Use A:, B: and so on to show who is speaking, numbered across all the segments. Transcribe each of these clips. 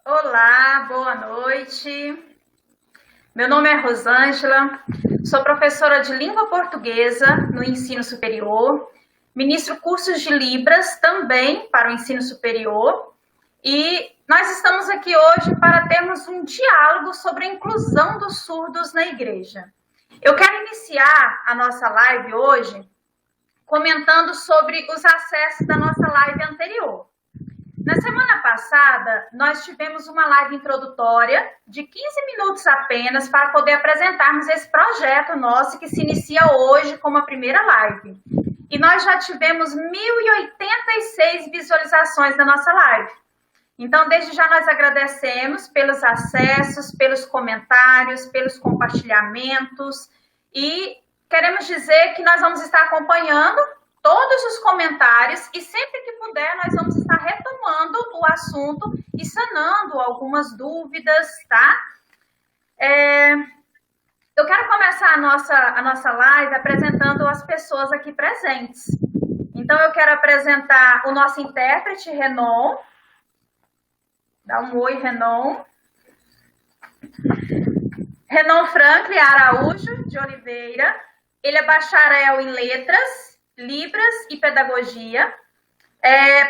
A: Olá, boa noite. Meu nome é Rosângela, sou professora de língua portuguesa no ensino superior, ministro cursos de Libras também para o ensino superior e nós estamos aqui hoje para termos um diálogo sobre a inclusão dos surdos na igreja. Eu quero iniciar a nossa live hoje comentando sobre os acessos da nossa live anterior. Na semana passada, nós tivemos uma live introdutória de 15 minutos apenas para poder apresentarmos esse projeto nosso que se inicia hoje como a primeira live. E nós já tivemos 1.086 visualizações da nossa live. Então, desde já nós agradecemos pelos acessos, pelos comentários, pelos compartilhamentos e queremos dizer que nós vamos estar acompanhando todos os comentários e sempre que puder nós vamos estar retomando o assunto e sanando algumas dúvidas, tá? Eu quero começar a nossa live apresentando as pessoas aqui presentes. Então eu quero apresentar o nosso intérprete, Renon. Dá um oi, Renon. Renon Franklin Araújo de Oliveira. Ele é bacharel em letras, Libras e Pedagogia,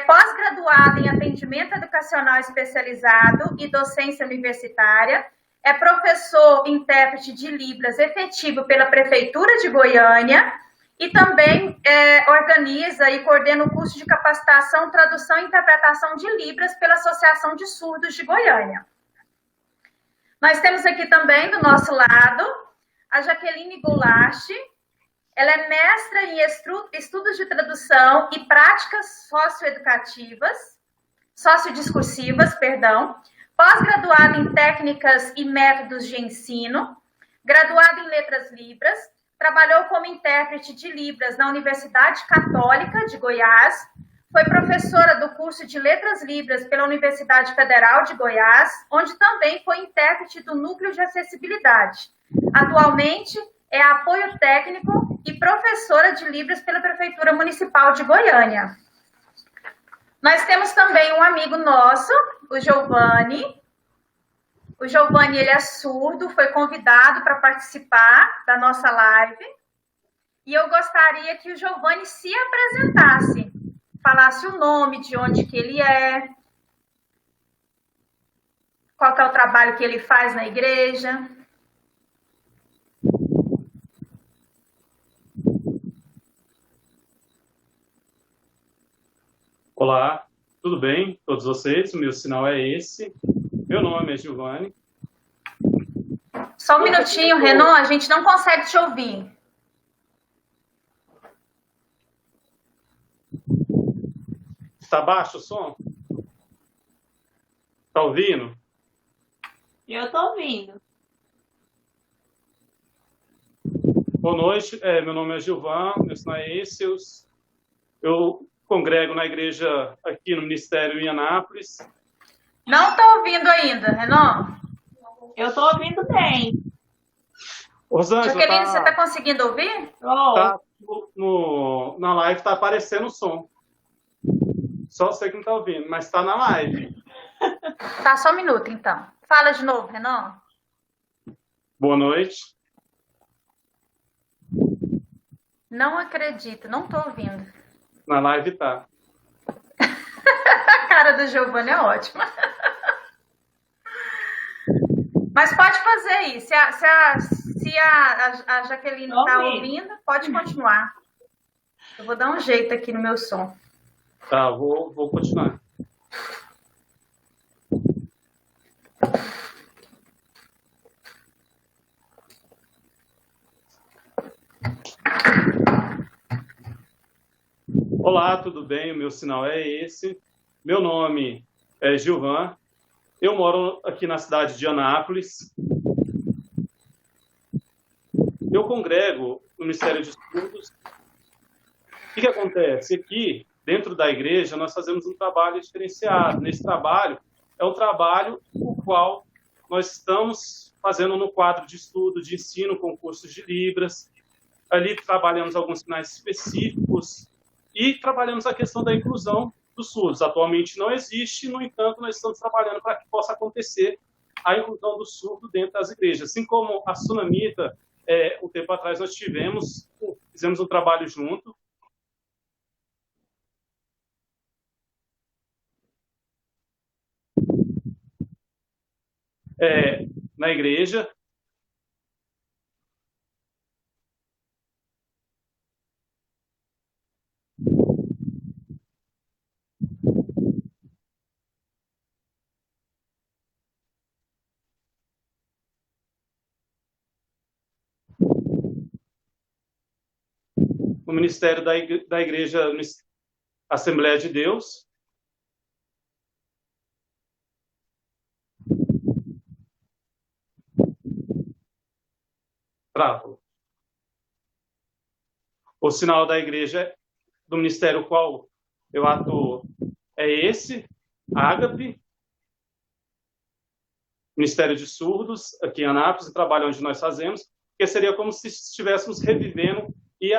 A: pós-graduado em Atendimento Educacional Especializado e Docência Universitária, é professor intérprete de Libras efetivo pela Prefeitura de Goiânia e também organiza e coordena o curso de capacitação, tradução e interpretação de Libras pela Associação de Surdos de Goiânia. Nós temos aqui também, do nosso lado, a Jaqueline Goulart. Ela é mestra em estudos de tradução e práticas sociodiscursivas, pós-graduada em técnicas e métodos de ensino, graduada em letras Libras, trabalhou como intérprete de Libras na Universidade Católica de Goiás, foi professora do curso de letras Libras pela Universidade Federal de Goiás, onde também foi intérprete do Núcleo de Acessibilidade. Atualmente, é apoio técnico e professora de Libras pela Prefeitura Municipal de Goiânia. Nós temos também um amigo nosso, o Giovanni. O Giovanni, ele é surdo, foi convidado para participar da nossa live. E eu gostaria que o Giovanni se apresentasse, falasse o nome, de onde que ele é, qual que é o trabalho que ele faz na igreja.
B: Olá, tudo bem? Todos vocês? O meu sinal é esse. Meu nome é Giovanni.
A: Só um minutinho, Renan, a gente não consegue te ouvir.
B: Está baixo o som? Está ouvindo?
C: Eu estou ouvindo.
B: Boa noite, meu nome é Gilvan, meu sinal é esse. Eu congrego na igreja aqui no Ministério em Anápolis.
A: Não estou ouvindo ainda, Renan.
C: Eu estou ouvindo bem.
B: Rosângela,
A: Jaqueline, você está conseguindo ouvir?
B: Tá, na live está aparecendo o som. Só você que não está ouvindo, mas está na live.
A: Tá, só um minuto, então. Fala de novo, Renan.
B: Boa noite.
A: Não acredito, não estou ouvindo.
B: Na live tá.
A: A cara do Giovanni é ótima. Mas pode fazer aí. Se a Jaqueline está ouvindo, pode continuar. Eu vou dar um jeito aqui no meu som.
B: Tá, vou continuar. Olá, tudo bem? O meu sinal é esse. Meu nome é Gilvan. Eu moro aqui na cidade de Anápolis. Eu congrego no Ministério de Estudos. O que acontece? Aqui, dentro da igreja, nós fazemos um trabalho diferenciado. Nesse trabalho, é um trabalho o qual nós estamos fazendo no quadro de estudo, de ensino, com cursos de Libras. Ali trabalhamos alguns sinais específicos e trabalhamos a questão da inclusão dos surdos. Atualmente não existe, no entanto, nós estamos trabalhando para que possa acontecer a inclusão do surdo dentro das igrejas. Assim como a Sunamita, um tempo atrás nós fizemos um trabalho junto. Na igreja. No ministério da igreja Assembleia de Deus. Bravo. O sinal da igreja do ministério qual eu atuo é esse, Ágape, Ministério de Surdos, aqui em Anápolis, o trabalho onde nós fazemos, que seria como se estivéssemos revivendo e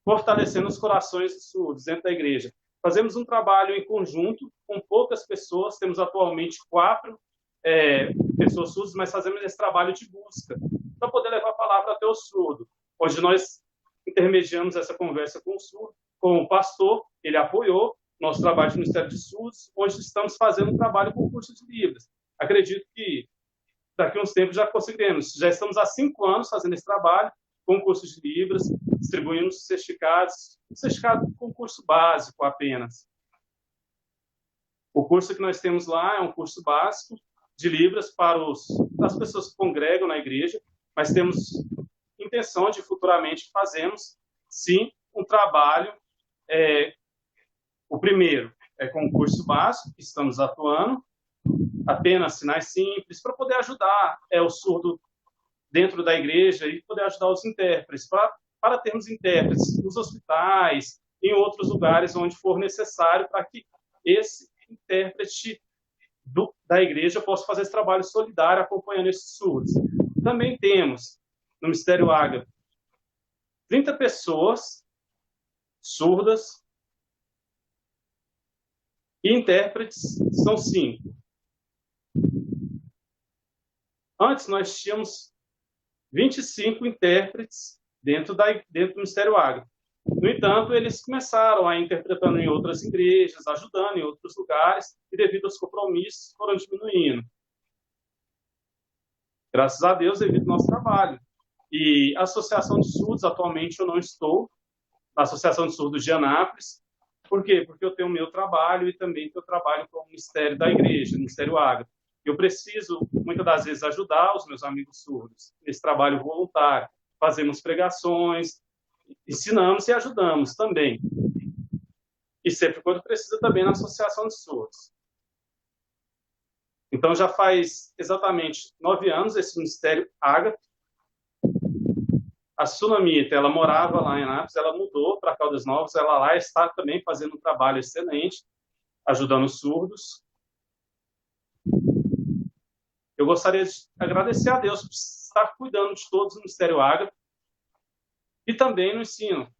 B: fortalecendo os corações dos surdos dentro da igreja. Fazemos um trabalho em conjunto, com poucas pessoas, temos atualmente 4 pessoas surdas, mas fazemos esse trabalho de busca, para poder levar a palavra até o surdo, onde nós intermediamos essa conversa com o surdo, com o pastor, ele apoiou nosso trabalho de Ministério de Surdos, onde estamos fazendo um trabalho com curso de Libras. Acredito que daqui a uns tempos já conseguiremos. Já estamos há 5 anos fazendo esse trabalho com cursos de Libras, distribuindo certificados, certificado com curso básico apenas. O curso que nós temos lá é um curso básico de Libras para as pessoas que congregam na igreja, mas temos intenção de futuramente fazermos, sim, um trabalho. O primeiro é com o curso básico, que estamos atuando, apenas sinais simples, para poder ajudar o surdo dentro da igreja e poder ajudar os intérpretes, para termos intérpretes nos hospitais, em outros lugares onde for necessário, para que esse intérprete da igreja possa fazer esse trabalho solidário acompanhando esses surdos. Também temos, no Ministério Ágape, 30 pessoas surdas e intérpretes são 5. Antes, nós tínhamos 25 intérpretes dentro do Ministério Ágape. No entanto, eles começaram a ir interpretando em outras igrejas, ajudando em outros lugares, e devido aos compromissos, foram diminuindo. Graças a Deus, devido ao nosso trabalho. E a Associação de Surdos, atualmente eu não estou na Associação de Surdos de Anápolis. Por quê? Porque eu tenho o meu trabalho e também eu trabalho com o Ministério da Igreja, o Ministério Ágape. Eu preciso, muitas das vezes, ajudar os meus amigos surdos nesse trabalho voluntário. Fazemos pregações, ensinamos e ajudamos também. E sempre quando precisa também na Associação de Surdos. Então, já faz exatamente 9 anos esse Ministério Ágape. A Sunamita, ela morava lá em Anápolis, ela mudou para Caldas Novas, ela lá está também fazendo um trabalho excelente, ajudando os surdos. Eu gostaria de agradecer a Deus por estar cuidando de todos no Ministério Ágape e também no ensino,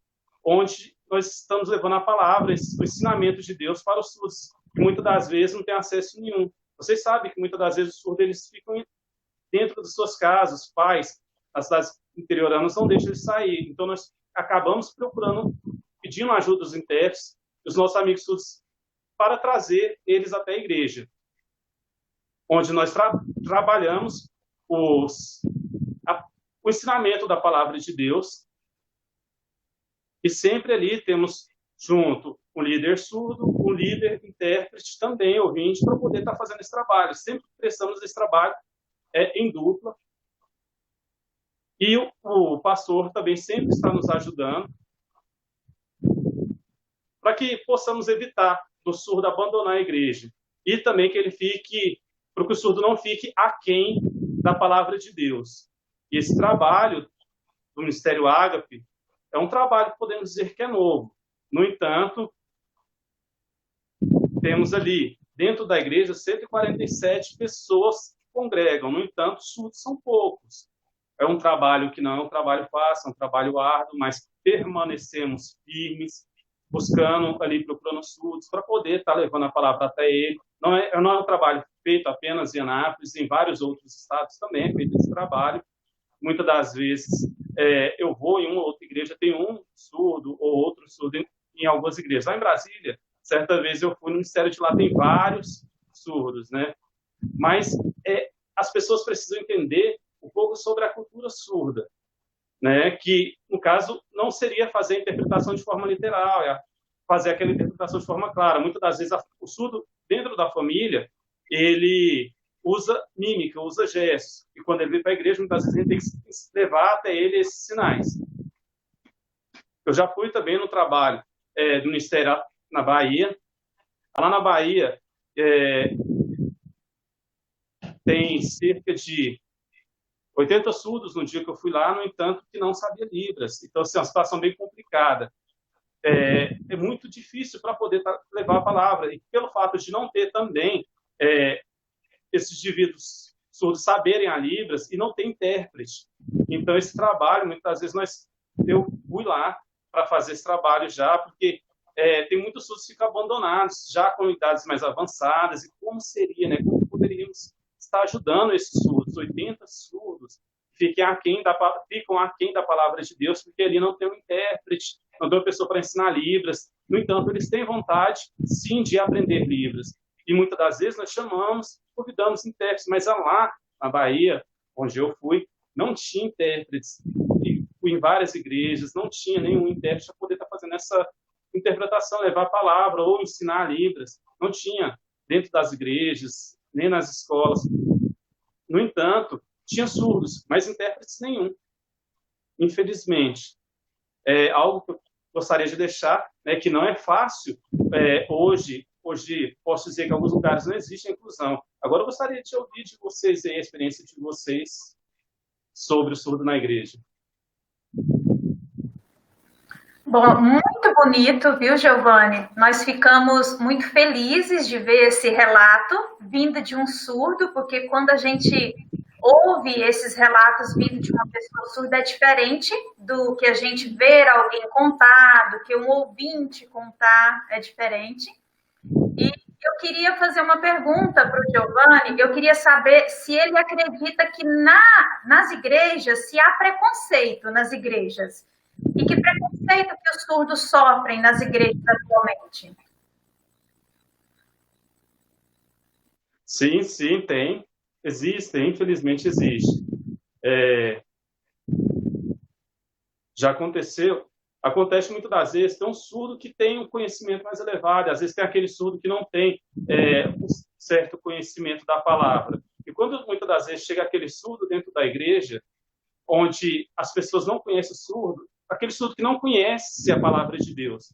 B: onde nós estamos levando a palavra, o ensinamento de Deus para os surdos, que muitas das vezes não têm acesso nenhum. Vocês sabem que muitas das vezes os surdos eles ficam dentro das suas casas, os pais, as cidades interioranas não deixam eles sair. Então, nós acabamos procurando, pedindo ajuda dos intérpretes, dos nossos amigos surdos, para trazer eles até a igreja, onde nós trabalhamos o ensinamento da palavra de Deus. E sempre ali temos junto um líder surdo, um líder intérprete também, ouvinte, para poder estar fazendo esse trabalho. Sempre prestamos esse trabalho em dupla. E o pastor também sempre está nos ajudando. para que possamos evitar do surdo abandonar a igreja e também que ele fique, para que o surdo não fique aquém da palavra de Deus. E esse trabalho do Ministério Ágape é um trabalho que podemos dizer que é novo. No entanto, temos ali, dentro da igreja, 147 pessoas que congregam. No entanto, surdos são poucos. É um trabalho que não é um trabalho fácil, é um trabalho árduo, mas permanecemos firmes, buscando ali, procurando surdos, para poder estar levando a palavra até ele. Não é um trabalho feito apenas em Anápolis, em vários outros estados também é feito esse trabalho. Muitas das vezes eu vou em uma ou outra igreja, tem um surdo ou outro surdo em algumas igrejas. Lá em Brasília, certa vez eu fui no ministério de lá, tem vários surdos, né? Mas as pessoas precisam entender um pouco sobre a cultura surda, né? Que, no caso, não seria fazer a interpretação de forma literal, é fazer aquela interpretação de forma clara. Muitas das vezes, o surdo, dentro da família, ele usa mímica, usa gestos. E quando ele vem para a igreja, muitas vezes a gente tem que levar até ele esses sinais. Eu já fui também no trabalho do Ministério na Bahia. Lá na Bahia, tem cerca de 80 surdos no dia que eu fui lá, no entanto, que não sabia Libras. Então, assim, é uma situação bem complicada. É muito difícil para poder levar a palavra. E pelo fato de não ter também esses indivíduos surdos saberem a Libras e não ter intérprete. Então, esse trabalho, muitas vezes, eu fui lá para fazer esse trabalho já, porque tem muitos surdos que ficam abandonados, já com idades mais avançadas, e como seria, né? Como poderíamos estar ajudando esses surdos, 80 surdos, ficam aquém da palavra de Deus, porque ali não tem um intérprete, não tem uma pessoa para ensinar Libras. No entanto, eles têm vontade, sim, de aprender Libras. E muitas das vezes nós convidamos intérpretes, mas lá na Bahia, onde eu fui, não tinha intérpretes. E fui em várias igrejas, não tinha nenhum intérprete para poder estar fazendo essa interpretação, levar a palavra ou ensinar Libras. Não tinha dentro das igrejas, nem nas escolas. No entanto, tinha surdos, mas intérpretes nenhum. Infelizmente. É algo que eu gostaria de deixar, né, que não é fácil hoje posso dizer que em alguns lugares não existe a inclusão. Agora eu gostaria de ouvir de vocês a experiência de vocês sobre o surdo na igreja.
A: Bom, muito bonito, viu, Giovanni? Nós ficamos muito felizes de ver esse relato vindo de um surdo, porque quando a gente ouve esses relatos vindo de uma pessoa surda é diferente do que a gente ver alguém contar, do que um ouvinte contar, é diferente. E eu queria fazer uma pergunta para o Giovanni, eu queria saber se ele acredita que nas igrejas, se há preconceito nas igrejas. E que preconceito que os surdos sofrem nas igrejas atualmente?
B: Sim, tem. Existe, infelizmente existe. Já acontece muitas das vezes, tem um surdo que tem um conhecimento mais elevado, às vezes tem aquele surdo que não tem um certo conhecimento da palavra. E quando muitas das vezes chega aquele surdo dentro da igreja, onde as pessoas não conhecem o surdo, aquele surdo que não conhece a palavra de Deus.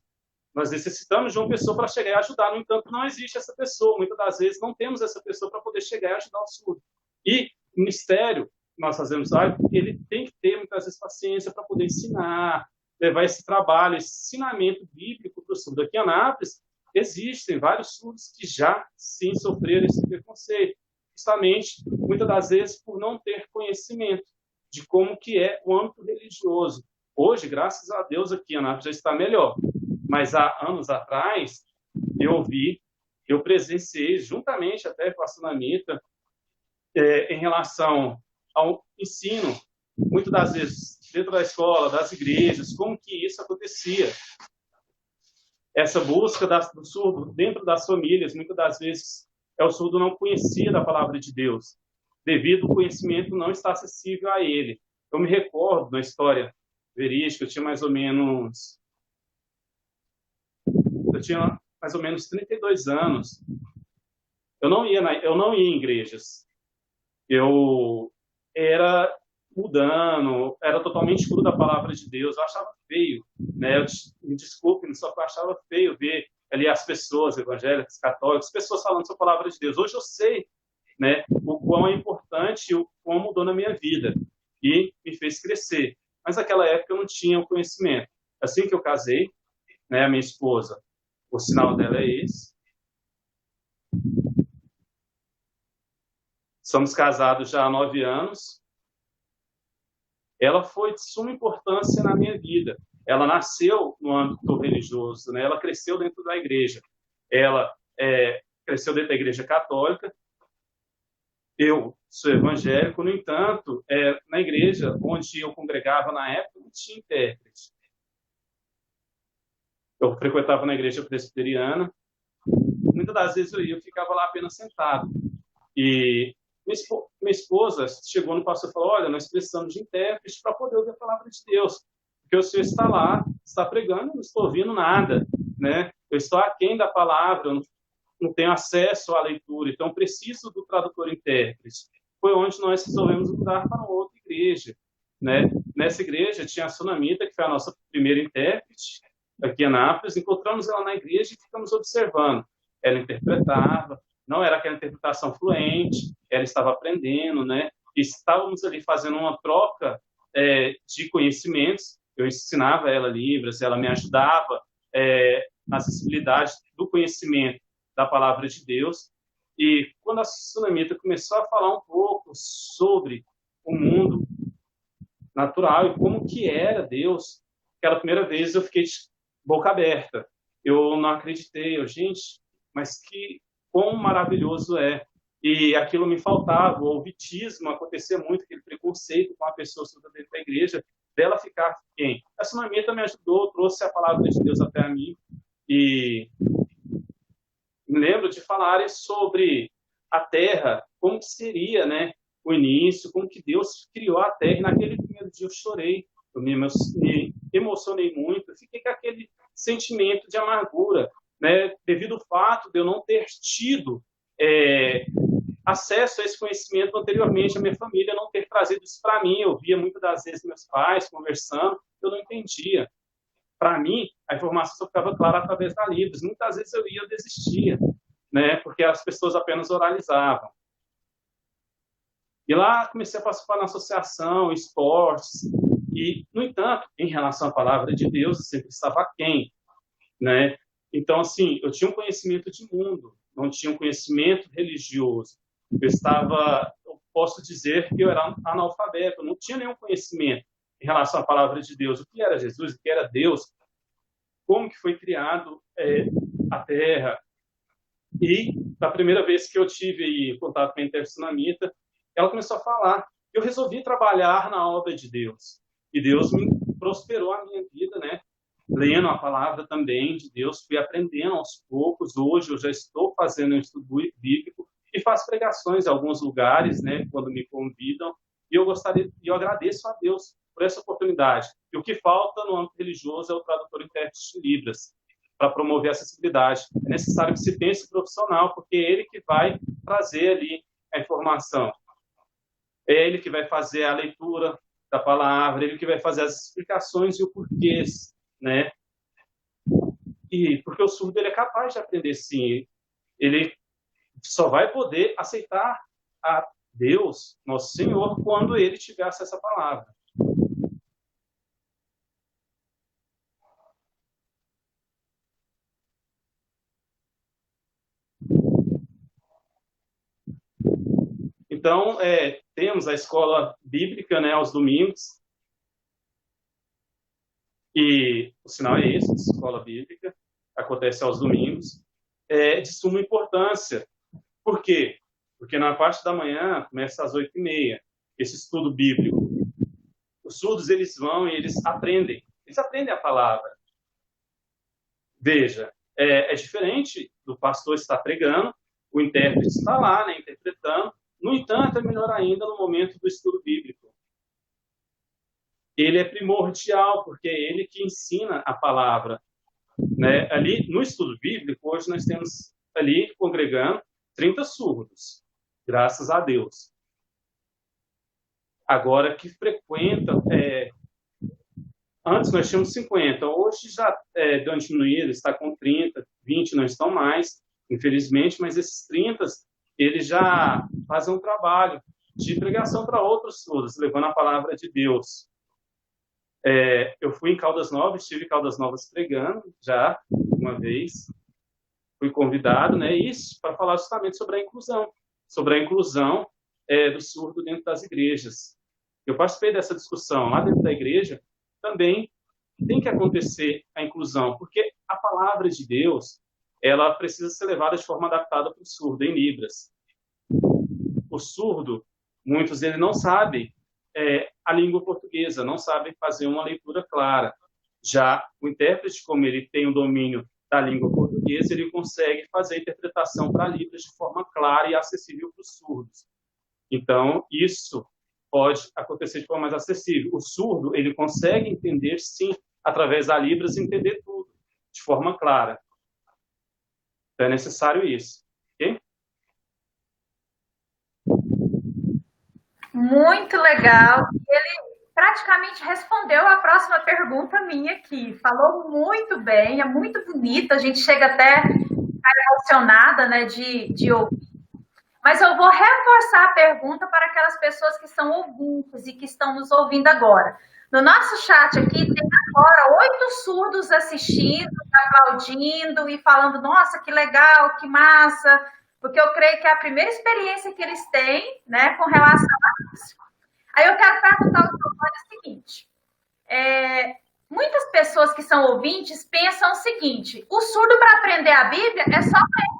B: Nós necessitamos de uma pessoa para chegar e ajudar, no entanto, não existe essa pessoa. Muitas das vezes não temos essa pessoa para poder chegar e ajudar o surdo. E o ministério que nós fazemos lá, ele tem que ter muitas vezes paciência para poder ensinar, levar esse trabalho, esse ensinamento bíblico para o surdo. Aqui em Anápolis, existem vários surdos que já, sim, sofreram esse preconceito. Justamente, muitas das vezes, por não ter conhecimento de como que é o âmbito religioso. Hoje, graças a Deus, aqui em Anápolis já está melhor. Mas há anos atrás, eu presenciei, juntamente até com a Sunamita, em relação ao ensino, muitas das vezes, dentro da escola, das igrejas, como que isso acontecia. Essa busca do surdo dentro das famílias, muitas das vezes, o surdo não conhecia da palavra de Deus, devido ao conhecimento não estar acessível a ele. Eu me recordo, na história verídica, eu tinha mais ou menos 32 anos. Eu não ia em igrejas. Eu era mudando, era totalmente escuro da palavra de Deus. Eu achava feio, né? Me desculpe, só que eu achava feio ver ali as pessoas evangélicas, católicas, pessoas falando sobre a palavra de Deus. Hoje eu sei, né, o quão é importante e o quão mudou na minha vida e me fez crescer. Mas naquela época eu não tinha o conhecimento. Assim que eu casei, né, a minha esposa, o sinal dela é esse. Somos casados já há 9 anos. Ela foi de suma importância na minha vida. Ela nasceu no âmbito religioso, né? Ela cresceu dentro da igreja. Ela cresceu dentro da igreja católica. Eu sou evangélico, no entanto, na igreja onde eu congregava na época, não tinha intérprete. Eu frequentava na igreja presbiteriana. Muitas das vezes eu ficava lá apenas sentado. E minha esposa chegou no pastor e falou: olha, nós precisamos de intérprete para poder ouvir a palavra de Deus. Porque o senhor está lá, está pregando, eu não estou ouvindo nada, né? Eu estou aquém da palavra, eu não tenho acesso à leitura, então preciso do tradutor intérprete. Foi onde nós resolvemos mudar para uma outra igreja, né? Nessa igreja tinha a Sunamita, que foi a nossa primeira intérprete, aqui em Anápolis. Encontramos ela na igreja e ficamos observando. Ela interpretava, não era aquela interpretação fluente, ela estava aprendendo, né? E estávamos ali fazendo uma troca de conhecimentos. Eu ensinava ela Libras, ela me ajudava na acessibilidade do conhecimento da palavra de Deus. E quando a Sunamita começou a falar um pouco sobre o mundo natural e como que era Deus, aquela primeira vez eu fiquei de boca aberta. Eu não acreditei, gente, mas que quão maravilhoso é. E aquilo me faltava, o vitismo acontecia muito, aquele preconceito com a pessoa dentro da igreja, dela ficar quem? A Sunamita me ajudou, trouxe a palavra de Deus até a mim, e me lembro de falarem sobre a terra, como que seria, né, o início, como que Deus criou a terra, e naquele primeiro dia eu chorei, eu me emocionei muito, eu fiquei com aquele sentimento de amargura, né, devido ao fato de eu não ter tido acesso a esse conhecimento anteriormente, a minha família não ter trazido isso para mim. Eu via muitas das vezes meus pais conversando, eu não entendia. Para mim, a informação só ficava clara através da Libras. Muitas vezes eu desistia, né, porque as pessoas apenas oralizavam. E lá comecei a participar na associação, esportes, e, no entanto, em relação à palavra de Deus, eu sempre estava aquém, né? Então, assim, eu tinha um conhecimento de mundo, não tinha um conhecimento religioso. Eu posso dizer que eu era analfabeto, eu não tinha nenhum conhecimento em relação à palavra de Deus. O que era Jesus, o que era Deus, como que foi criado a Terra. E, da primeira vez que eu tive contato com a Sunamita, ela começou a falar. Eu resolvi trabalhar na obra de Deus. E Deus me prosperou a minha vida, né? Lendo a palavra também de Deus, fui aprendendo aos poucos. Hoje eu já estou fazendo um estudo bíblico e faço pregações em alguns lugares, né, quando me convidam. E eu agradeço a Deus por essa oportunidade. E o que falta no âmbito religioso é o tradutor intérprete de Libras, para promover a acessibilidade. É necessário que se pense profissional, porque é ele que vai trazer ali a informação. É ele que vai fazer a leitura da palavra, ele que vai fazer as explicações e o porquês, né? E porque o surdo ele é capaz de aprender, sim. Ele só vai poder aceitar a Deus, nosso Senhor, quando ele tiver acesso à palavra. Então, temos a escola bíblica, né, aos domingos. E o sinal é esse, escola bíblica, acontece aos domingos. É de suma importância. Por quê? Porque na parte da manhã começa às 8h30, esse estudo bíblico. Os surdos, eles vão e eles aprendem a palavra. Veja, é diferente do pastor estar pregando, o intérprete está lá, né, interpretando. No entanto, é melhor ainda no momento do estudo bíblico. Ele é primordial, porque é ele que ensina a palavra, né? Ali, no estudo bíblico, hoje nós temos ali, congregando, 30 surdos, graças a Deus. agora que frequenta. Antes nós tínhamos 50, hoje já deu uma diminuída, está com 30, 20 não estão mais, infelizmente, mas esses 30, eles já fazem um trabalho de pregação para outros surdos, levando a palavra de Deus. Eu fui em Caldas Novas, estive em Caldas Novas pregando já uma vez, fui convidado, né, isso para falar justamente sobre a inclusão do surdo dentro das igrejas. Eu participei dessa discussão lá dentro da igreja. Também tem que acontecer a inclusão, porque a palavra de Deus, ela precisa ser levada de forma adaptada para o surdo, em Libras. O surdo, muitos deles não sabem a língua portuguesa, não sabem fazer uma leitura clara. Já o intérprete, como ele tem o domínio da língua portuguesa, ele consegue fazer a interpretação para Libras de forma clara e acessível para os surdos. Então, isso pode acontecer de forma mais acessível. O surdo, ele consegue entender, sim, através da Libras, entender tudo de forma clara. Então, é necessário isso. Ok?
A: Muito legal. Ele praticamente respondeu a próxima pergunta minha aqui. Falou muito bem, é muito bonita. A gente chega até a ficar emocionada, né, de ouvir. Mas eu vou reforçar a pergunta para aquelas pessoas que são ouvintes e que estão nos ouvindo agora. No nosso chat aqui tem agora 8 surdos assistindo, aplaudindo e falando, nossa, que legal, que massa, porque eu creio que é a primeira experiência que eles têm, né, com relação a isso. Aí eu quero perguntar ao Giovanni o seguinte, muitas pessoas que são ouvintes pensam o seguinte, o surdo para aprender a Bíblia é só ler.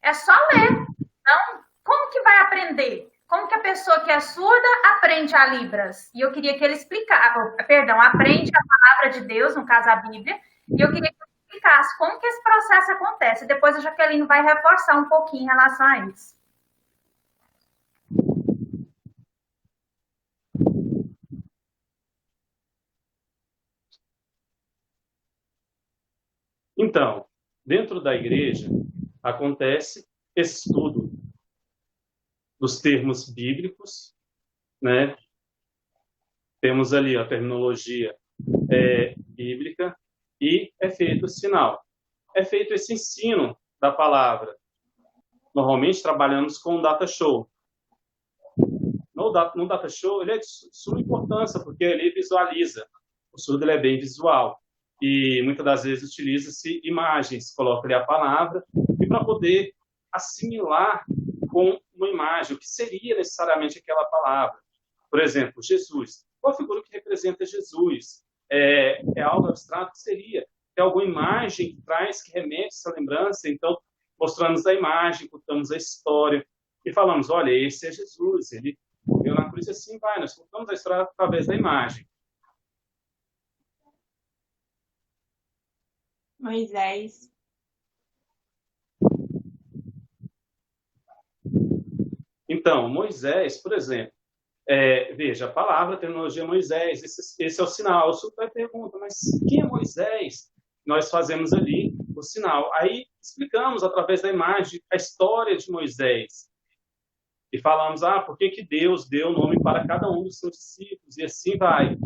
A: É só ler. Então, como que vai aprender? Como que a pessoa que é surda aprende a Libras? E eu queria que ele explicasse, aprende a palavra de Deus, no caso a Bíblia, e eu queria que ele explicasse como que esse processo acontece. Depois a Jaqueline vai reforçar um pouquinho em relação a isso.
B: Então, dentro da igreja, acontece esse estudo dos termos bíblicos, né? Temos ali a terminologia bíblica e é feito o sinal. É feito esse ensino da palavra. Normalmente trabalhamos com o data show. No data show, ele é de suma importância, porque ele visualiza. O surdo ele é bem visual. E muitas das vezes utiliza-se imagens, coloca ali a palavra, e para poder assimilar com uma imagem, o que seria necessariamente aquela palavra. Por exemplo, Jesus. Qual a figura que representa Jesus? É algo abstrato? Que seria? Tem alguma imagem que traz, que remete essa lembrança? Então, mostramos a imagem, contamos a história, e falamos, olha, esse é Jesus, ele morreu na cruz, assim vai. Nós contamos a história através da imagem.
C: Moisés.
B: Então, Moisés, por exemplo, veja, a palavra, a terminologia Moisés, esse é o sinal. O senhor vai perguntar, mas quem é Moisés? Nós fazemos ali o sinal. Aí explicamos, através da imagem, a história de Moisés. E falamos, por que Deus deu nome para cada um dos seus discípulos? E assim vai.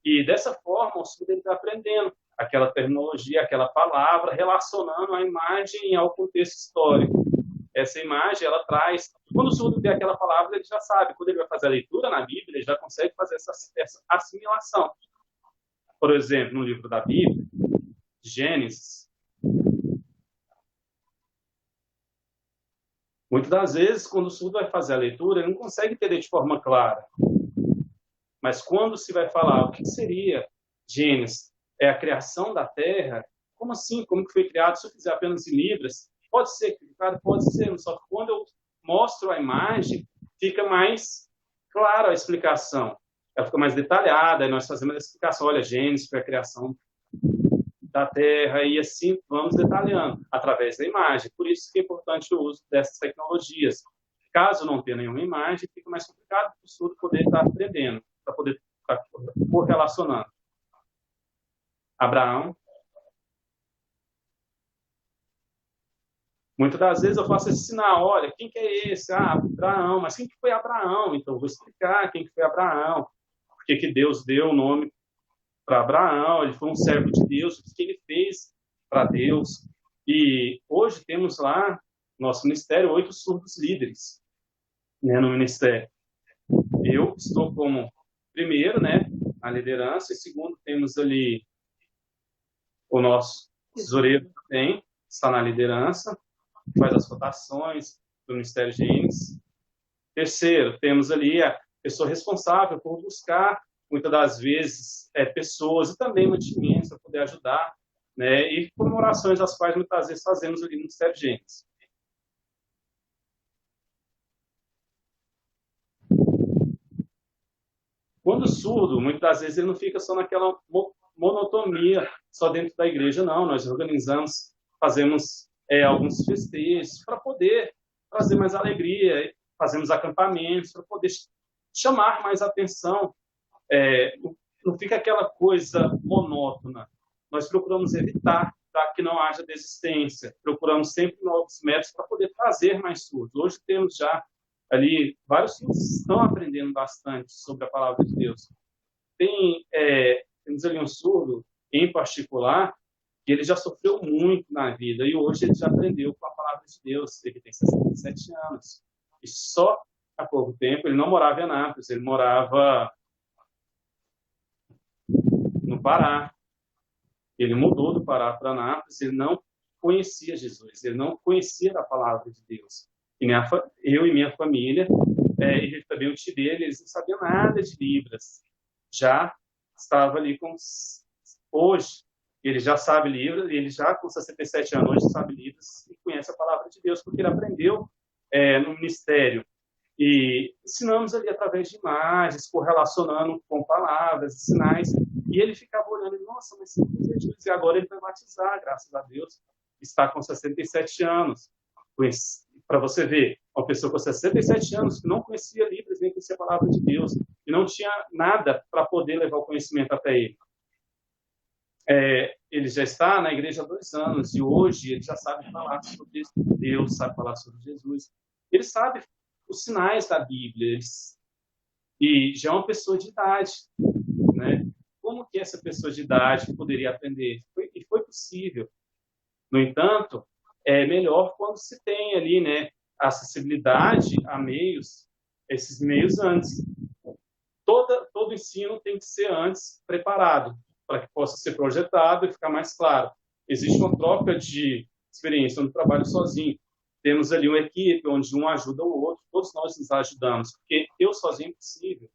B: E dessa forma, o surdo está aprendendo aquela terminologia, aquela palavra, relacionando a imagem ao contexto histórico. Essa imagem, ela traz... Quando o surdo vê aquela palavra, ele já sabe. Quando ele vai fazer a leitura na Bíblia, ele já consegue fazer essa assimilação. Por exemplo, no livro da Bíblia, Gênesis, muitas das vezes, quando o surdo vai fazer a leitura, ele não consegue entender de forma clara. Mas quando se vai falar o que seria Gênesis, é a criação da Terra, como assim? Como que foi criado? Se eu fizer apenas em Libras, pode ser, cara, pode ser, só que quando eu mostro a imagem, fica mais clara a explicação. Ela fica mais detalhada, e nós fazemos a explicação. Olha, Gênesis foi a criação da Terra, e assim vamos detalhando, através da imagem. Por isso que é importante o uso dessas tecnologias. Caso não tenha nenhuma imagem, fica mais complicado para o surdo poder estar aprendendo, para poder estar correlacionando. Abraão. Muitas das vezes eu faço esse sinal, olha, quem que é esse? Ah, Abraão, mas quem que foi Abraão? Então, eu vou explicar quem que foi Abraão, porque que Deus deu o nome para Abraão, ele foi um servo de Deus, o que ele fez para Deus. E hoje temos lá, no nosso ministério, 8 surdos líderes, né, no ministério. Eu estou como primeiro, né, a liderança, e segundo temos ali o nosso tesoureiro também, está na liderança, faz as votações do Ministério Gênesis. Terceiro, temos ali a pessoa responsável por buscar, muitas das vezes, pessoas e também mantimentos para poder ajudar, né, e comemorações as quais muitas vezes fazemos ali no Ministério Gênesis. Quando surdo, muitas das vezes ele não fica só naquela monotonia, só dentro da igreja, não. Nós organizamos, fazemos alguns festejos para poder trazer mais alegria, fazemos acampamentos para poder chamar mais atenção. Não fica aquela coisa monótona. Nós procuramos evitar para que não haja desistência. Procuramos sempre novos métodos para poder trazer mais surdos. Hoje temos já ali, vários estão aprendendo bastante sobre a palavra de Deus. Temos ali um surdo, em particular, que ele já sofreu muito na vida, e hoje ele já aprendeu com a palavra de Deus. Ele tem 67 anos. E só há pouco tempo, ele não morava em Anápolis, ele morava no Pará. Ele mudou do Pará para Anápolis, ele não conhecia Jesus, ele não conhecia a palavra de Deus. E eu e minha família, e também o tio dele, eles não sabiam nada de Libras. Já estava ali hoje, ele já sabe Libras, ele já com 67 anos, hoje sabe Libras e conhece a palavra de Deus, porque ele aprendeu no ministério. E ensinamos ali através de imagens, correlacionando com palavras, sinais, e ele ficava olhando, nossa, mas Jesus, e agora ele vai batizar, graças a Deus, está com 67 anos. Para você ver, uma pessoa com 67 anos que não conhecia Libras, nem conhecia a palavra de Deus, e não tinha nada para poder levar o conhecimento até ele. Ele já está na igreja há 2 anos, e hoje ele já sabe falar sobre Deus, sabe falar sobre Jesus. Ele sabe os sinais da Bíblia, e já é uma pessoa de idade, né? Como que essa pessoa de idade poderia aprender? E foi possível. No entanto, é melhor quando se tem ali, né, acessibilidade a meios, esses meios antes. Todo ensino tem que ser antes preparado, para que possa ser projetado e ficar mais claro. Existe uma troca de experiência, eu não trabalho sozinho. Temos ali uma equipe onde um ajuda o outro, todos nós nos ajudamos, porque eu sozinho é impossível,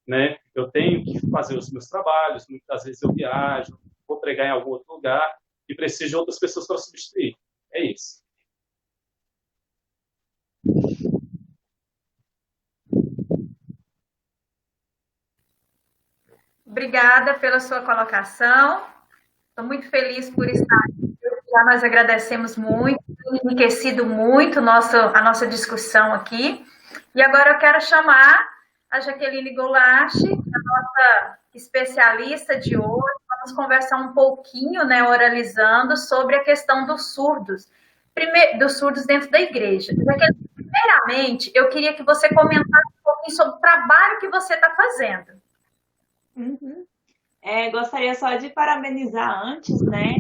B: né? Eu tenho que fazer os meus trabalhos, muitas vezes eu viajo, vou pregar em algum outro lugar e preciso de outras pessoas para substituir. É isso.
A: Obrigada pela sua colocação. Estou muito feliz por estar aqui. Já nós agradecemos muito, enriquecido muito a nossa discussão aqui. E agora eu quero chamar a Jaqueline Goulart, a nossa especialista de hoje. Vamos conversar um pouquinho, né, oralizando sobre a questão dos surdos, dos surdos dentro da igreja. Jaqueline, primeiramente, eu queria que você comentasse um pouquinho sobre o trabalho que você está fazendo.
C: Uhum. Gostaria só de parabenizar antes, né?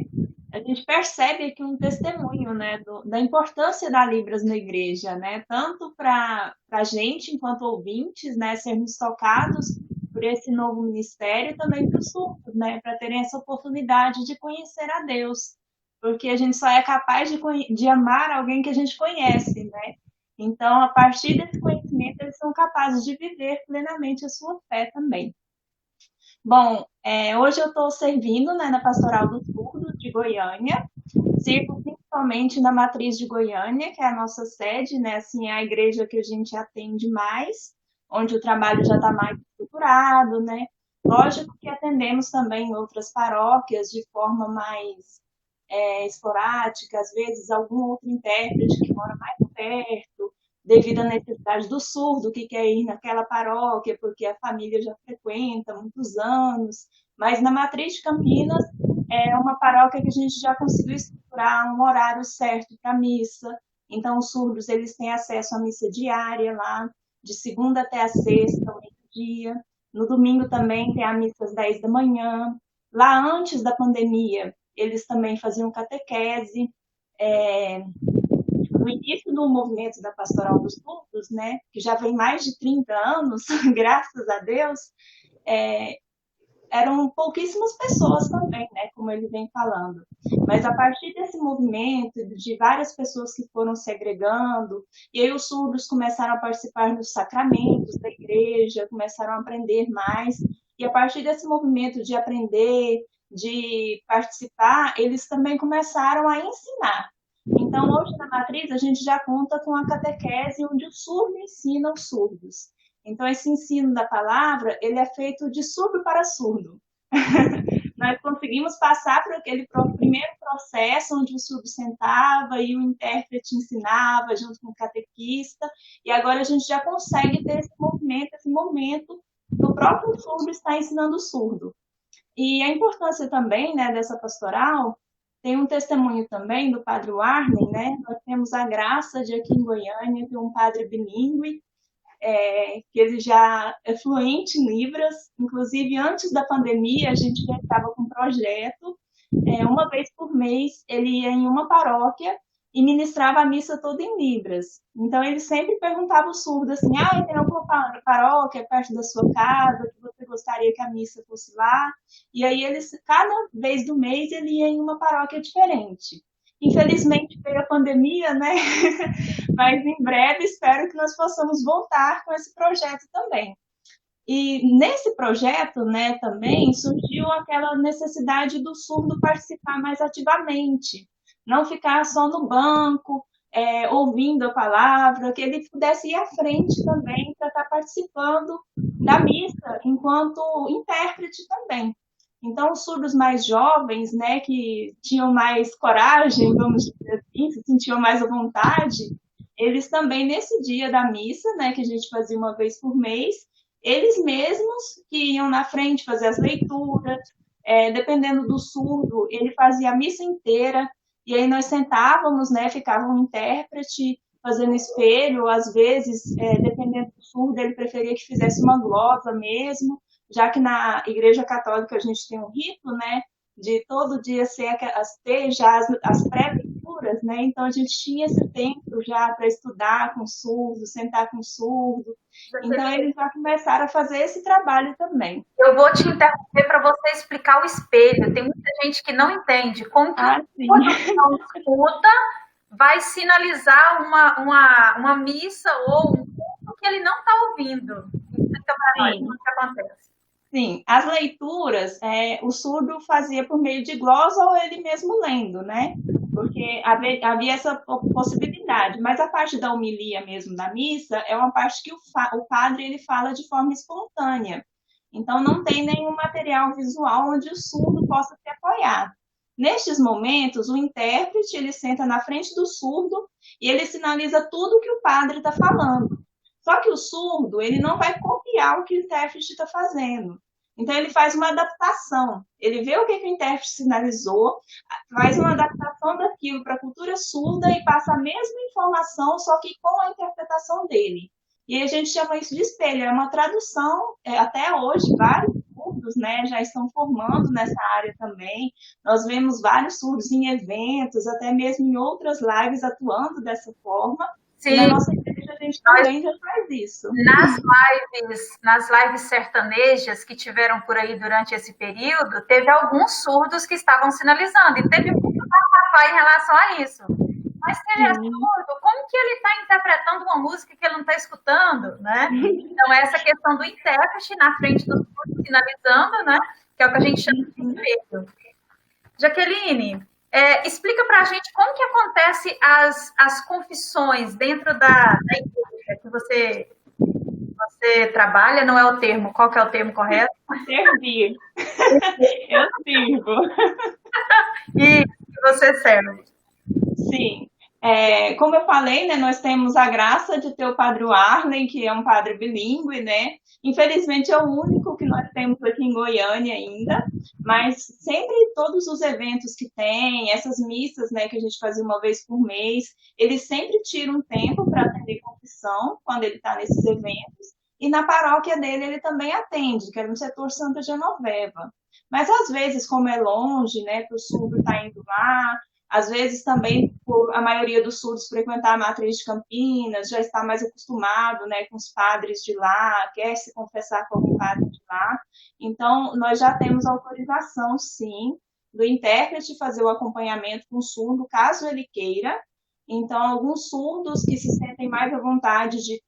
C: A gente percebe aqui um testemunho, né, da importância da Libras na igreja, né? Tanto para a gente, enquanto ouvintes, né, sermos tocados por esse novo ministério, e também para os surdos, né, para terem essa oportunidade de conhecer a Deus, porque a gente só é capaz de amar alguém que a gente conhece, né? Então, a partir desse conhecimento, eles são capazes de viver plenamente a sua fé também. Bom, hoje eu estou servindo, né, na Pastoral do Surdo de Goiânia, sirvo principalmente na Matriz de Goiânia, que é a nossa sede, né, assim, é a igreja que a gente atende mais, onde o trabalho já está mais estruturado, né. Lógico que atendemos também outras paróquias de forma mais esporádica, às vezes algum outro intérprete que mora mais perto, devido à necessidade do surdo que quer ir naquela paróquia, porque a família já frequenta há muitos anos. Mas na Matriz de Campinas é uma paróquia que a gente já conseguiu estruturar um horário certo para missa, Então, os surdos, eles têm acesso à missa diária lá, de segunda até a sexta, ao meio-dia. No domingo também tem a missa às 10 da manhã. Lá antes da pandemia, eles também faziam catequese. No início do movimento da Pastoral dos Surdos, né, que já vem mais de 30 anos, graças a Deus, eram pouquíssimas pessoas também, né, como ele vem falando. Mas a partir desse movimento, de várias pessoas que foram se agregando, e aí os surdos começaram a participar dos sacramentos da igreja, começaram a aprender mais, e a partir desse movimento de aprender, de participar, eles também começaram a ensinar. Então, hoje na Matriz, a gente já conta com a catequese onde o surdo ensina os surdos. Então, esse ensino da palavra, ele é feito de surdo para surdo. Nós conseguimos passar por aquele primeiro processo onde o surdo sentava e o intérprete ensinava junto com o catequista, e agora a gente já consegue ter esse momento do próprio surdo estar ensinando o surdo. E a importância também, né, dessa pastoral, tem um testemunho também do padre Warney, né? Nós temos a graça de aqui em Goiânia ter um padre bilíngue, que ele já é fluente em Libras. Inclusive, antes da pandemia, a gente já estava com um projeto. Uma vez por mês, ele ia em uma paróquia e ministrava a missa toda em Libras. Então, ele sempre perguntava ao surdo assim, tem alguma paróquia perto da sua casa que você gostaria que a missa fosse lá? E aí, cada vez do mês, ele ia em uma paróquia diferente. Infelizmente, veio a pandemia, né? Mas em breve espero que nós possamos voltar com esse projeto também. E nesse projeto, né, também surgiu aquela necessidade do surdo participar mais ativamente, não ficar só no banco, ouvindo a palavra, que ele pudesse ir à frente também para estar participando da missa enquanto intérprete também. Então, os surdos mais jovens, né, que tinham mais coragem, vamos dizer assim, se sentiam mais à vontade, eles também, nesse dia da missa, né, que a gente fazia uma vez por mês, eles mesmos que iam na frente fazer as leituras, dependendo do surdo, ele fazia a missa inteira, e aí nós sentávamos, né, ficava um intérprete fazendo espelho, às vezes, dependendo do surdo, ele preferia que fizesse uma glosa mesmo, já que na Igreja Católica a gente tem um rito, né, de todo dia ter já as pré-leituras, né, então a gente tinha esse tempo já para estudar com surdo, sentar com surdo, então eles já começaram a fazer esse trabalho também.
A: Eu vou te interromper para você explicar o espelho, tem muita gente que não entende como que não escuta vai sinalizar uma missa ou um culto que ele não está ouvindo. Explica para nós o que acontece.
C: Sim, as leituras, o surdo fazia por meio de glosa ou ele mesmo lendo, né? Porque havia essa possibilidade, mas a parte da homilia mesmo da missa é uma parte que o padre ele fala de forma espontânea. Então, não tem nenhum material visual onde o surdo possa se apoiar. Nestes momentos, o intérprete ele senta na frente do surdo e ele sinaliza tudo que o padre está falando. Só que o surdo, ele não vai copiar o que o intérprete está fazendo. Então, ele faz uma adaptação. Ele vê o que o intérprete sinalizou, faz uma adaptação daquilo para a cultura surda e passa a mesma informação, só que com a interpretação dele. E a gente chama isso de espelho. É uma tradução, até hoje, vários surdos, né, já estão formando nessa área também. Nós vemos vários surdos em eventos, até mesmo em outras lives atuando dessa forma.
A: Sim.
C: E na nossa igreja a gente também já faz isso.
A: Nas lives sertanejas que tiveram por aí durante esse período, teve alguns surdos que estavam sinalizando, e teve muito bafafá em relação a isso. Mas se ele é surdo, como que ele está interpretando uma música que ele não está escutando, né? Então, essa questão do intérprete na frente do surdo sinalizando, né? Que é o que a gente chama de espelho. Jaqueline, explica para a gente como que acontece as confissões dentro da igreja que você trabalha, não é o termo, qual que é o termo correto?
C: Servir. Eu sirvo.
A: E você serve.
C: Sim. Como eu falei, né, nós temos a graça de ter o padre Arlen, que é um padre bilíngue, né? Infelizmente é o único que nós temos aqui em Goiânia ainda, mas sempre todos os eventos que tem, essas missas, né, que a gente fazia uma vez por mês, ele sempre tira um tempo para atender confissão quando ele está nesses eventos. E na paróquia dele ele também atende, que é no setor Santa Genoveva. Mas às vezes, como é longe, né, para o surdo estar indo lá, às vezes também, por a maioria dos surdos frequentar a matriz de Campinas, já está mais acostumado, né, com os padres de lá, quer se confessar com algum padre de lá. Então, nós já temos autorização, sim, do intérprete fazer o acompanhamento com o surdo, caso ele queira. Então, alguns surdos que se sentem mais à vontade de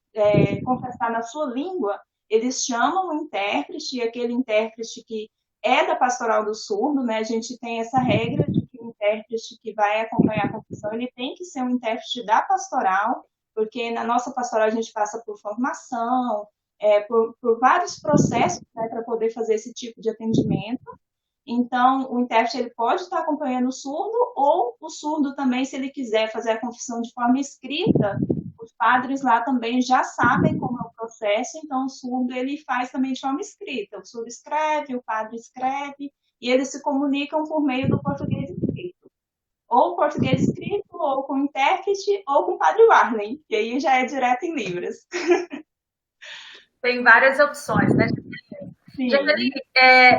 C: confessar na sua língua, eles chamam o intérprete, e aquele intérprete que é da pastoral do surdo, né? A gente tem essa regra de que o intérprete que vai acompanhar a confissão, ele tem que ser um intérprete da pastoral, porque na nossa pastoral a gente passa por formação, por vários processos, né, para poder fazer esse tipo de atendimento. Então, o intérprete ele pode estar acompanhando o surdo, ou o surdo também, se ele quiser fazer a confissão de forma escrita, os padres lá também já sabem como é o processo, então o surdo ele faz também de forma escrita. O surdo escreve, o padre escreve, e eles se comunicam por meio do português escrito. Ou português escrito, ou com intérprete, ou com o padre Warlen, que aí já é direto em Libras.
A: Tem várias opções, né? Jaqueline,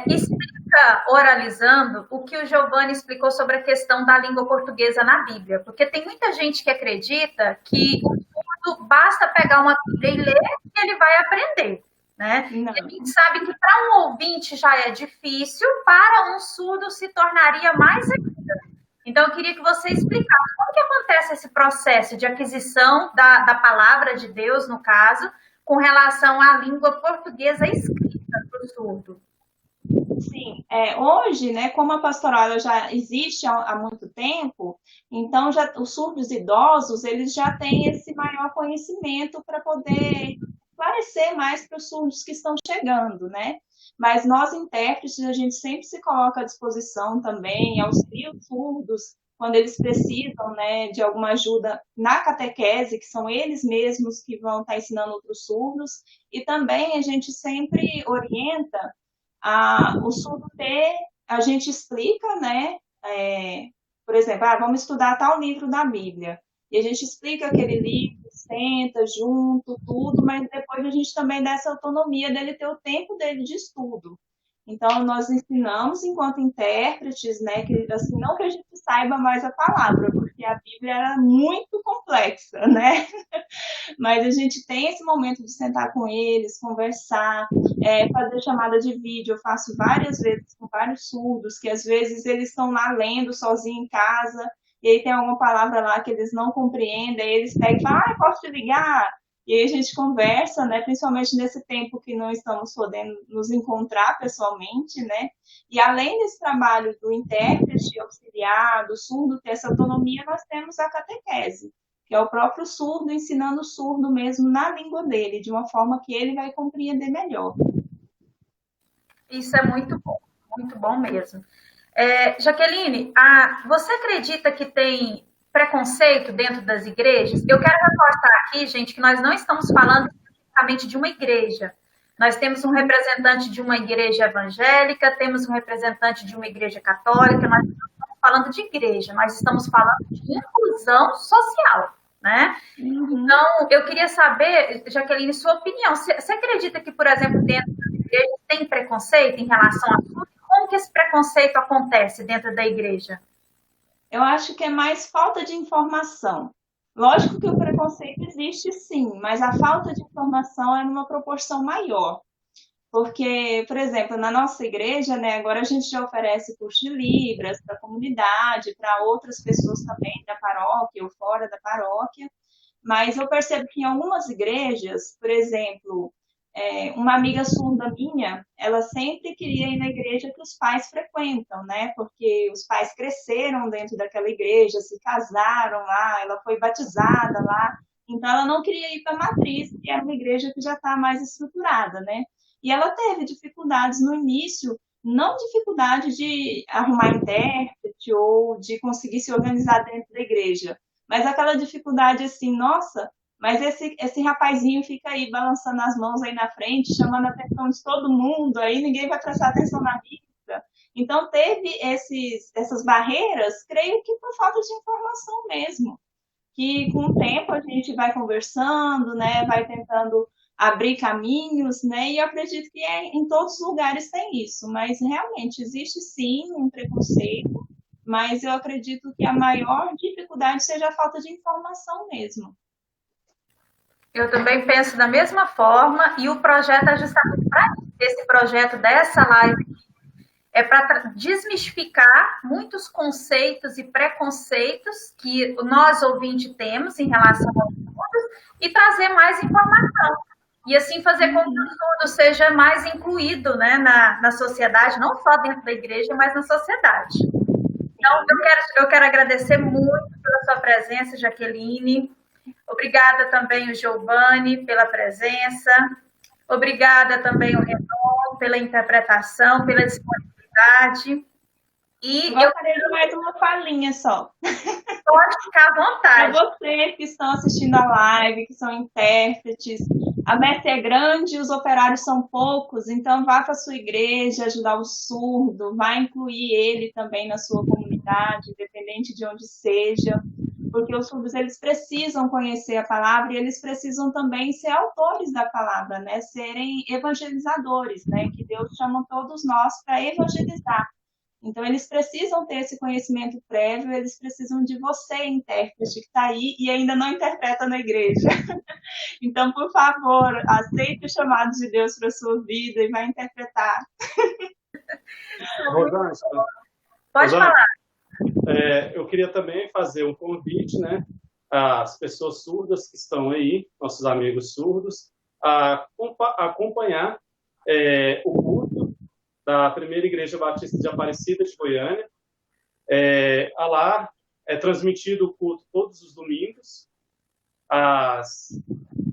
A: explica, oralizando, o que o Giovanni explicou sobre a questão da língua portuguesa na Bíblia, porque tem muita gente que acredita que o surdo basta pegar uma Bíblia e ler e ele vai aprender, né? E a gente sabe que para um ouvinte já é difícil, para um surdo se tornaria mais ainda. Então, eu queria que você explicasse como que acontece esse processo de aquisição da palavra de Deus, no caso, com relação à língua portuguesa escrita para o surdo.
C: Sim, hoje, né, como a pastoral já existe há muito tempo, então já os surdos idosos, eles já têm esse maior conhecimento para poder esclarecer mais para os surdos que estão chegando, né? Mas nós, intérpretes, a gente sempre se coloca à disposição também, auxilia os surdos quando eles precisam, né, de alguma ajuda na catequese, que são eles mesmos que vão estar ensinando outros surdos, e também a gente sempre orienta o surdo ter, a gente explica, né? Por exemplo, vamos estudar tal livro da Bíblia. E a gente explica aquele livro, senta junto, tudo, mas depois a gente também dá essa autonomia dele ter o tempo dele de estudo. Então, nós ensinamos enquanto intérpretes, né, que assim, não que a gente saiba mais a palavra, porque a Bíblia era muito complexa, né? Mas a gente tem esse momento de sentar com eles, conversar, fazer chamada de vídeo. Eu faço várias vezes com vários surdos, que às vezes eles estão lá lendo sozinho em casa, e aí tem alguma palavra lá que eles não compreendem, aí eles pegam e falam, posso te ligar? E aí a gente conversa, né, principalmente nesse tempo que não estamos podendo nos encontrar pessoalmente, né? E além desse trabalho do intérprete auxiliar, do surdo ter essa autonomia, nós temos a catequese, que é o próprio surdo ensinando o surdo mesmo na língua dele, de uma forma que ele vai compreender melhor.
A: Isso é muito bom mesmo. Jaqueline, você acredita que tem preconceito dentro das igrejas? Eu quero reforçar aqui, gente, que nós não estamos falando especificamente de uma igreja. Nós temos um representante de uma igreja evangélica, temos um representante de uma igreja católica, nós não estamos falando de igreja, nós estamos falando de inclusão social, né? Então, eu queria saber, Jaqueline, sua opinião. Você acredita que, por exemplo, dentro das igrejas tem preconceito em relação a tudo? Como que esse preconceito acontece dentro da igreja?
C: Eu acho que é mais falta de informação. Lógico que o preconceito existe sim, mas a falta de informação é numa proporção maior. Porque, por exemplo, na nossa igreja, né, agora a gente já oferece curso de Libras para a comunidade, para outras pessoas também da paróquia ou fora da paróquia, mas eu percebo que em algumas igrejas, por exemplo, uma amiga surda minha, ela sempre queria ir na igreja que os pais frequentam, né? Porque os pais cresceram dentro daquela igreja, se casaram lá, ela foi batizada lá, então ela não queria ir para a matriz, que era uma igreja que já está mais estruturada, né? E ela teve dificuldades no início, não dificuldade de arrumar intérprete ou de conseguir se organizar dentro da igreja, mas aquela dificuldade assim, nossa, mas esse rapazinho fica aí balançando as mãos aí na frente, chamando a atenção de todo mundo, aí ninguém vai prestar atenção na lista. Então, teve essas barreiras, creio que por falta de informação mesmo, que com o tempo a gente vai conversando, né, vai tentando abrir caminhos, né, e eu acredito que em todos os lugares tem isso, mas realmente existe sim um preconceito, mas eu acredito que a maior dificuldade seja a falta de informação mesmo.
A: Eu também penso da mesma forma, e o projeto é justamente para esse projeto dessa live é para desmistificar muitos conceitos e preconceitos que nós, ouvintes, temos em relação aos estudos e trazer mais informação. E assim fazer com que o estudo seja mais incluído, né, na sociedade, não só dentro da igreja, mas na sociedade. Então, eu quero agradecer muito pela sua presença, Jaqueline. Obrigada também o Giovanni pela presença. Obrigada também o Renan pela interpretação, pela disponibilidade. E
C: eu gostaria de mais uma falinha só.
A: Pode ficar à vontade.
C: Para vocês que estão assistindo a live, que são intérpretes, a meta é grande, os operários são poucos, então vá para a sua igreja ajudar o surdo, vá incluir ele também na sua comunidade, independente de onde seja, porque os surdos eles precisam conhecer a palavra e eles precisam também ser autores da palavra, né? Serem evangelizadores, né? Que Deus chama todos nós para evangelizar. Então, eles precisam ter esse conhecimento prévio, eles precisam de você, intérprete, que está aí e ainda não interpreta na igreja. Então, por favor, aceite o chamado de Deus para a sua vida e vai interpretar.
B: Rosângela,
A: pode falar.
B: Eu queria também fazer um convite, né, às pessoas surdas que estão aí, nossos amigos surdos, a acompanhar o culto da Primeira Igreja Batista de Aparecida de Goiânia. Lá é transmitido o culto todos os domingos, a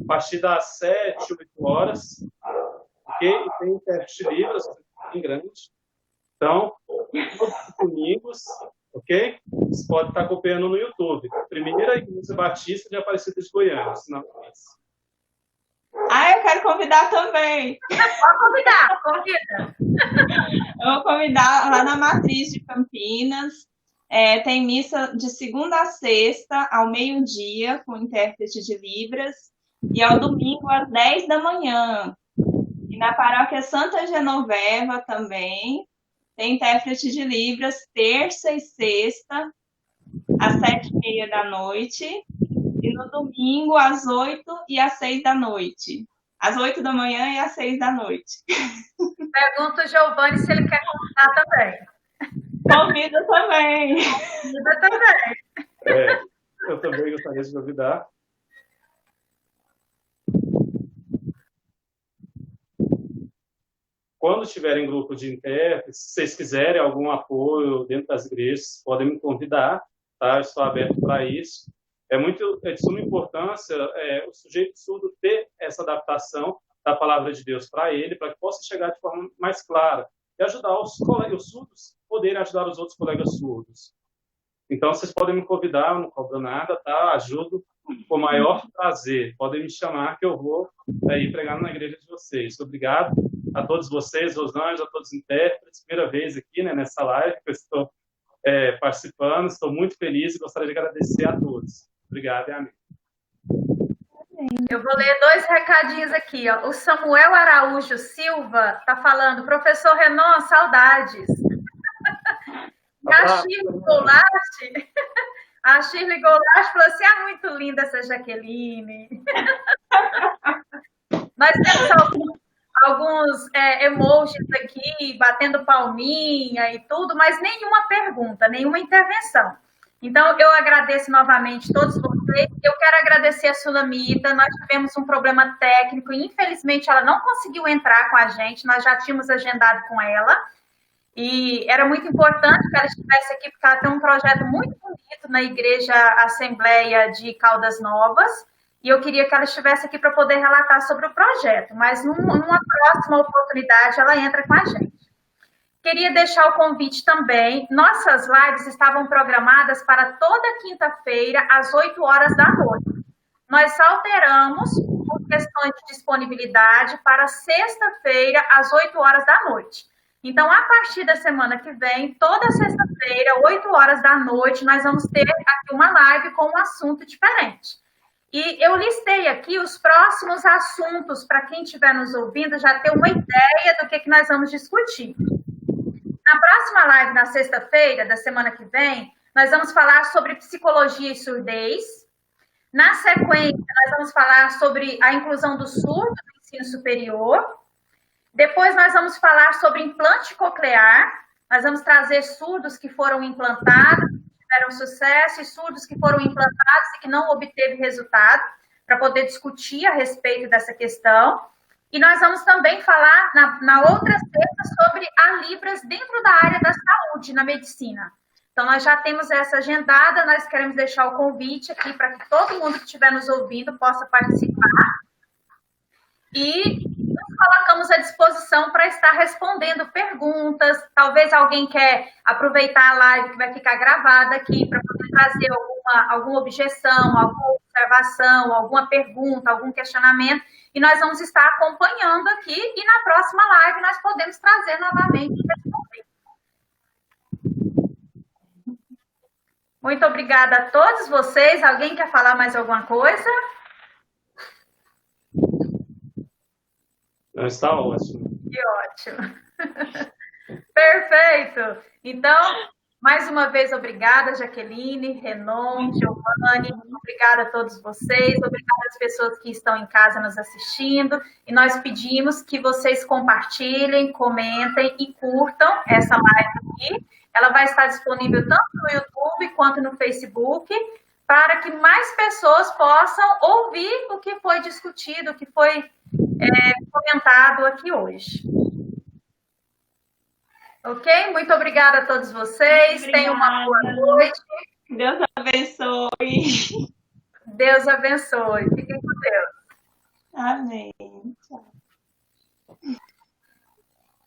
B: partir das 7, 8 horas, ok? E tem intérprete livre, bem grande. Então, todos os domingos, ok? Você pode estar acompanhando no YouTube. Primeira Igreja Batista de Aparecida de Goiânia, se não conhece.
C: Eu quero convidar também.
A: Pode convida.
C: Eu vou convidar lá na Matriz de Campinas. Tem missa de segunda a sexta, ao meio-dia, com intérprete de Libras, e ao domingo, às 10 da manhã. E na paróquia Santa Genoveva também, tem intérprete de Libras, terça e sexta, às 7h30 da noite, e no domingo, às 8 e às 6 da noite. Às 8 da manhã e às 6 da noite.
A: Pergunta ao Giovanni se ele quer convidar também.
C: Convida também.
A: Convida também.
B: Eu também gostaria de convidar. Quando tiverem grupo de intérpretes, se vocês quiserem algum apoio dentro das igrejas, podem me convidar, tá? Eu estou aberto para isso. É de suma importância o sujeito surdo ter essa adaptação da palavra de Deus para ele, para que possa chegar de forma mais clara e ajudar os surdos poderem ajudar os outros colegas surdos. Então, vocês podem me convidar, eu não cobro nada, tá? Ajudo com o maior prazer. Podem me chamar que eu vou ir pregar na igreja de vocês. Obrigado a todos vocês, Rosângela, a todos os intérpretes. Primeira vez aqui, né, nessa live que eu estou participando. Estou muito feliz e gostaria de agradecer a todos. Obrigado e amém.
A: Eu vou ler 2 recadinhos aqui. Ó. O Samuel Araújo Silva está falando, professor Renan, saudades. A Shirley Goulart falou assim, muito linda essa Jaqueline. Nós temos alguns emojis aqui, batendo palminha e tudo, mas nenhuma pergunta, nenhuma intervenção. Então, eu agradeço novamente todos vocês. Eu quero agradecer a Sulamita. Nós tivemos um problema técnico e, infelizmente, ela não conseguiu entrar com a gente. Nós já tínhamos agendado com ela. E era muito importante que ela estivesse aqui, porque ela tem um projeto muito bonito na Igreja Assembleia de Caldas Novas. E eu queria que ela estivesse aqui para poder relatar sobre o projeto. Mas, numa próxima oportunidade, ela entra com a gente. Queria deixar o convite também. Nossas lives estavam programadas para toda quinta-feira, às 8 horas da noite. Nós alteramos, por questões de disponibilidade, para sexta-feira, às 8 horas da noite. Então, a partir da semana que vem, toda sexta-feira, 8 horas da noite, nós vamos ter aqui uma live com um assunto diferente. E eu listei aqui os próximos assuntos, para quem estiver nos ouvindo já ter uma ideia do que nós vamos discutir. Na próxima live, na sexta-feira da semana que vem, nós vamos falar sobre psicologia e surdez. Na sequência, nós vamos falar sobre a inclusão do surdo no ensino superior. Depois, nós vamos falar sobre implante coclear. Nós vamos trazer surdos que foram implantados, que tiveram sucesso, e surdos que foram implantados e que não obteve resultado, para poder discutir a respeito dessa questão. E nós vamos também falar, na outra sexta, sobre a Libras dentro da área da saúde, na medicina. Então, nós já temos essa agendada, nós queremos deixar o convite aqui para que todo mundo que estiver nos ouvindo possa participar. E nos colocamos à disposição para estar respondendo perguntas. Talvez alguém quer aproveitar a live que vai ficar gravada aqui para poder trazer alguma objeção, alguma observação, alguma pergunta, algum questionamento. E nós vamos estar acompanhando aqui e na próxima live nós podemos trazer novamente e responder. Muito obrigada a todos vocês. Alguém quer falar mais alguma coisa?
B: Não, está ótimo.
A: Que ótimo. Perfeito. Então, mais uma vez, obrigada, Jaqueline, Renon, Giovanni. Obrigada a todos vocês. Obrigada às pessoas que estão em casa nos assistindo. E nós pedimos que vocês compartilhem, comentem e curtam essa live aqui. Ela vai estar disponível tanto no YouTube quanto no Facebook, para que mais pessoas possam ouvir o que foi discutido, o que foi comentado aqui hoje. Ok? Muito obrigada a todos vocês. Tenham uma boa noite.
C: Deus abençoe.
A: Deus abençoe. Fiquem com Deus.
C: Amém.